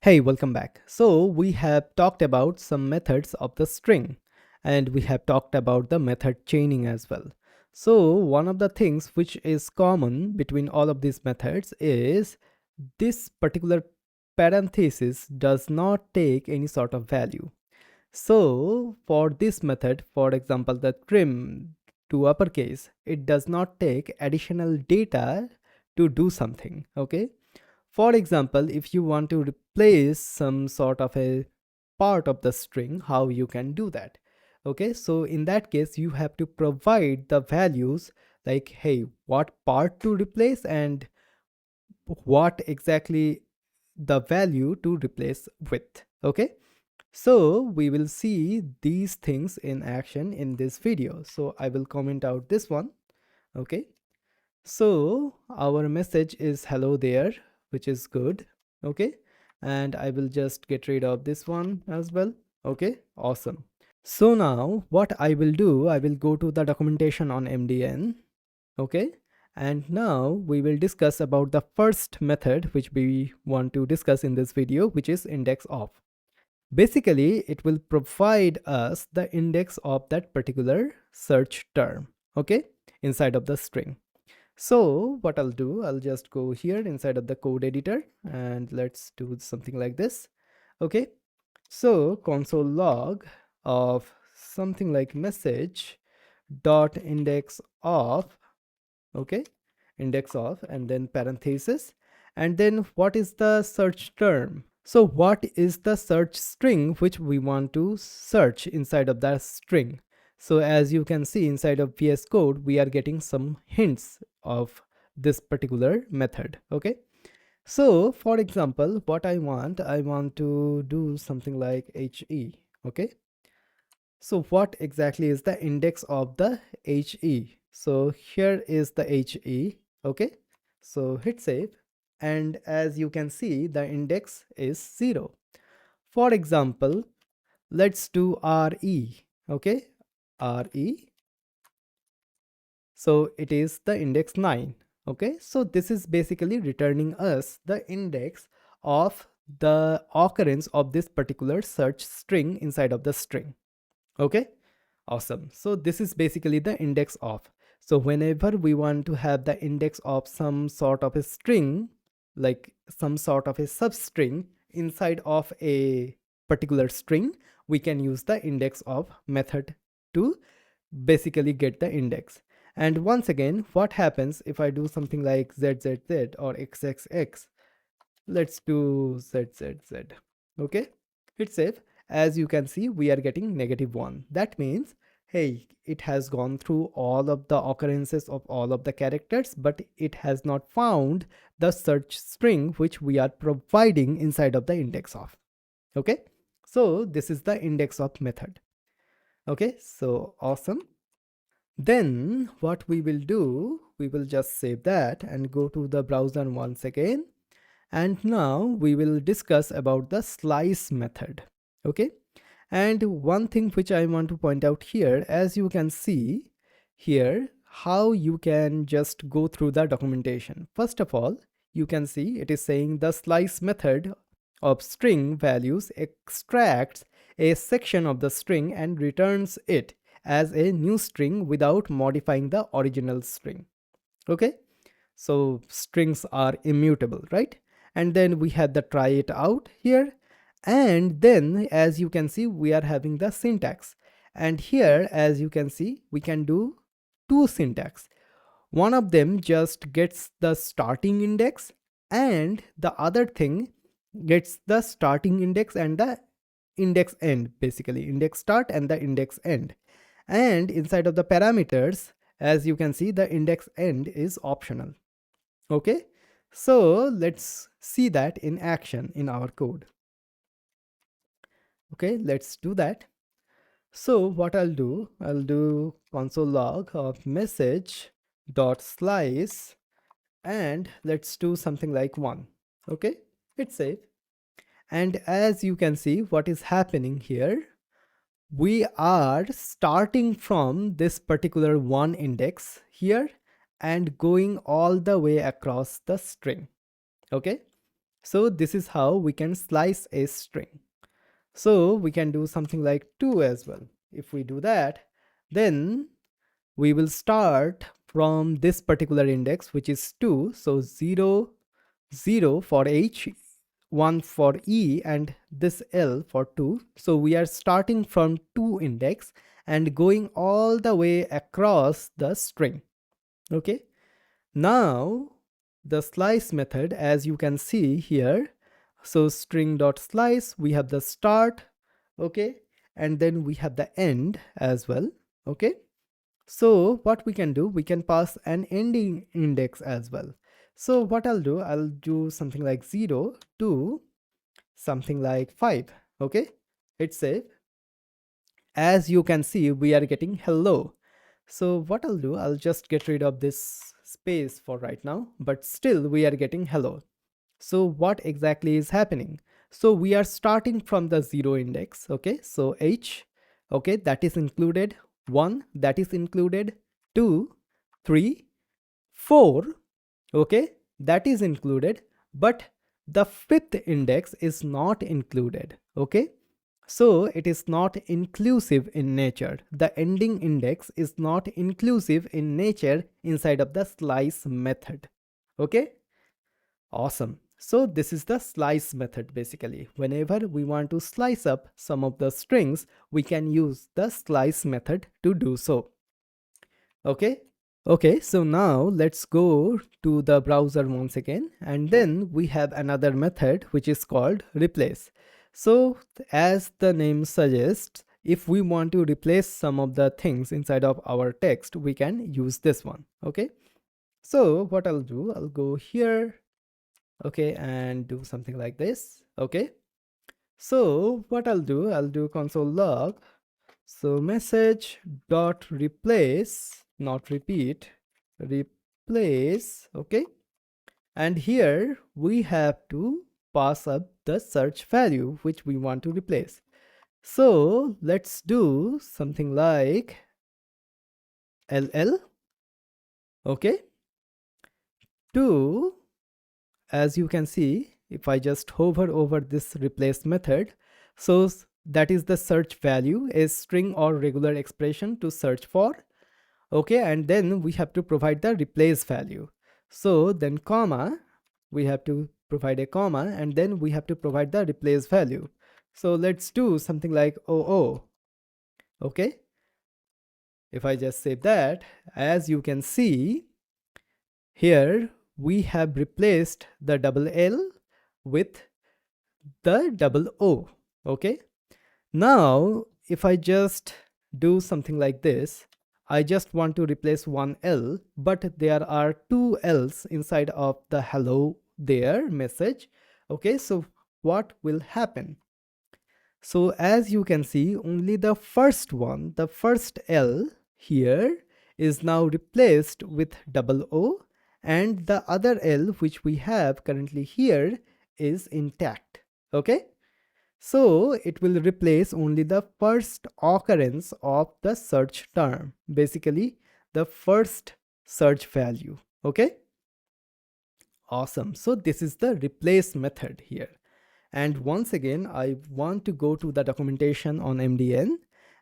Hey, welcome back. So we have talked about some methods of the string and we have talked about the method chaining as well. So one of the things which is common between all of these methods is this particular parenthesis does not take any sort of value. So for this method, for example, the trim to uppercase, it does not take additional data to do something. Okay. For example, if you want to replace some sort of a part of the string, how you can do that? Okay, so in that case, you have to provide the values like, hey, what part to replace and what exactly the value to replace with. Okay, so we will see these things in action in this video. So I will comment out this one. Okay, so our message is hello there, which is good. Okay. And I will just get rid of this one as well. Okay. Awesome. So now what I will do, I will go to the documentation on MDN. Okay. And now we will discuss about the first method which we want to discuss in this video, which is indexOf. Basically, it will provide us the index of that particular search term. Okay. Inside of the string. So what I'll do, I'll just go here inside of the code editor and let's do something like this. Okay, so console log of something like message dot index of, okay, index of, and then parenthesis, and then what is the search term? So what is the search string which we want to search inside of that string? So as you can see inside of VS Code, we are getting some hints of this particular method. Okay. So for example, what I want to do something like HE. Okay. So what exactly is the index of the HE? So here is the HE. Okay. So hit save. And as you can see, the index is 0. For example, let's do RE. Okay. RE. So it is the index 9. Okay. So this is basically returning us the index of the occurrence of this particular search string inside of the string. Okay. Awesome. So this is basically the index of. So whenever we want to have the index of some sort of a string, like some sort of a substring inside of a particular string, we can use the index of method to basically get the index. And once again, what happens if I do something like ZZZ or XXX? Let's do ZZZ. Okay, hit save. As you can see, we are getting -1. That means, hey, it has gone through all of the occurrences of all of the characters, but it has not found the search string which we are providing inside of the index of. Okay, so this is the index of method. Okay, so awesome. Then what we will do, we will just save that and go to the browser once again. And now we will discuss about the slice method. Okay. And one thing which I want to point out here, as you can see here, how you can just go through the documentation. First of all, you can see it is saying the slice method of string values extracts a section of the string and returns it as a new string without modifying the original string. Okay. So strings are immutable, right? And then we have the try it out here. And then as you can see, we are having the syntax. And here, as you can see, we can do two syntax. One of them just gets the starting index and the other thing gets the starting index and the index end, basically index start and the index end. And inside of the parameters, as you can see, the index end is optional. Okay, so let's see that in action in our code. Okay, let's do that. So what I'll do console log of message dot slice and let's do something like 1. Okay, hit save. And as you can see, what is happening here, we are starting from this particular 1 index here and going all the way across the string. Okay, So this is how we can slice a string. So we can do something like 2 as well. If we do that, then we will start from this particular index, which is 2. So 0, 0 for H, 1 for E, and this L for 2. So we are starting from 2 index and going all the way across the string. Okay. Now the slice method, as you can see here, so string.slice, we have the start, okay, and then we have the end as well. Okay. So what we can do, we can pass an ending index as well. So what I'll do something like 0 to something like 5. Okay, hit save. As you can see, we are getting hello. So what I'll do, I'll just get rid of this space for right now, but still we are getting hello. So what exactly is happening? So we are starting from the 0 index. Okay, so H, okay, that is included. 1, that is included. 2, 3, 4, okay, that is included, but the 5th index is not included. Okay, so it is not inclusive in nature. The ending index is not inclusive in nature inside of the slice method. Okay, awesome. So this is the slice method basically. Whenever we want to slice up some of the strings, we can use the slice method to do so. Okay. Okay, so now let's go to the browser once again, and then we have another method which is called replace. So as the name suggests, if we want to replace some of the things inside of our text, we can use this one. Okay, so what I'll do, I'll go here, okay, and do something like this. Okay, so what I'll do console log, so message dot replace, not repeat, replace. Okay, and here we have to pass up the search value which we want to replace. So let's do something like ll. Okay, to, as you can see, if I just hover over this replace method, so that is the search value, a string or regular expression to search for. Okay, and then we have to provide the replace value. So then comma, we have to provide a comma, and then we have to provide the replace value. So let's do something like OO. Okay, if I just save that, as you can see here, we have replaced the double L with the double O. Okay, now if I just do something like this, I just want to replace one L, but there are two L's inside of the hello there message. Okay, so what will happen? So as you can see, only the first one, the first L here is now replaced with double O, and the other L which we have currently here is intact. Okay, so it will replace only the first occurrence of the search term, basically the first search value. Okay, awesome. So this is the replace method here. And once again, I want to go to the documentation on MDN,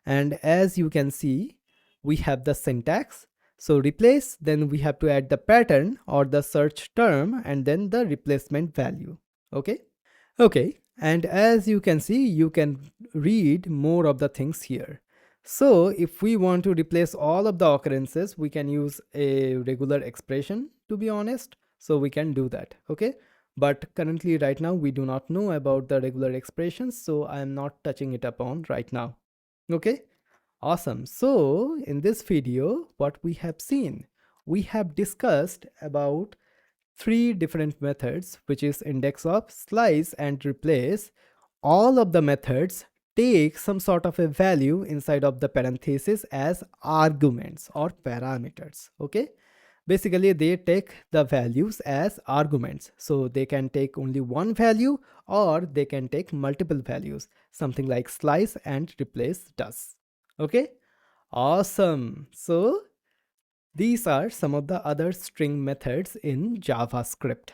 and as you can see, we have the syntax. So replace, then we have to add the pattern or the search term and then the replacement value. Okay. Okay, and as you can see, you can read more of the things here. So if we want to replace all of the occurrences, we can use a regular expression, to be honest. So we can do that. Okay, but currently right now we do not know about the regular expressions, so I am not touching it upon right now. Okay, awesome. So in this video, what we have seen, we have discussed about three different methods, which is indexOf, slice, and replace. All of the methods take some sort of a value inside of the parenthesis as arguments or parameters. Okay, basically they take the values as arguments, so they can take only one value or they can take multiple values, something like slice and replace does. Okay, awesome. So these are some of the other string methods in JavaScript.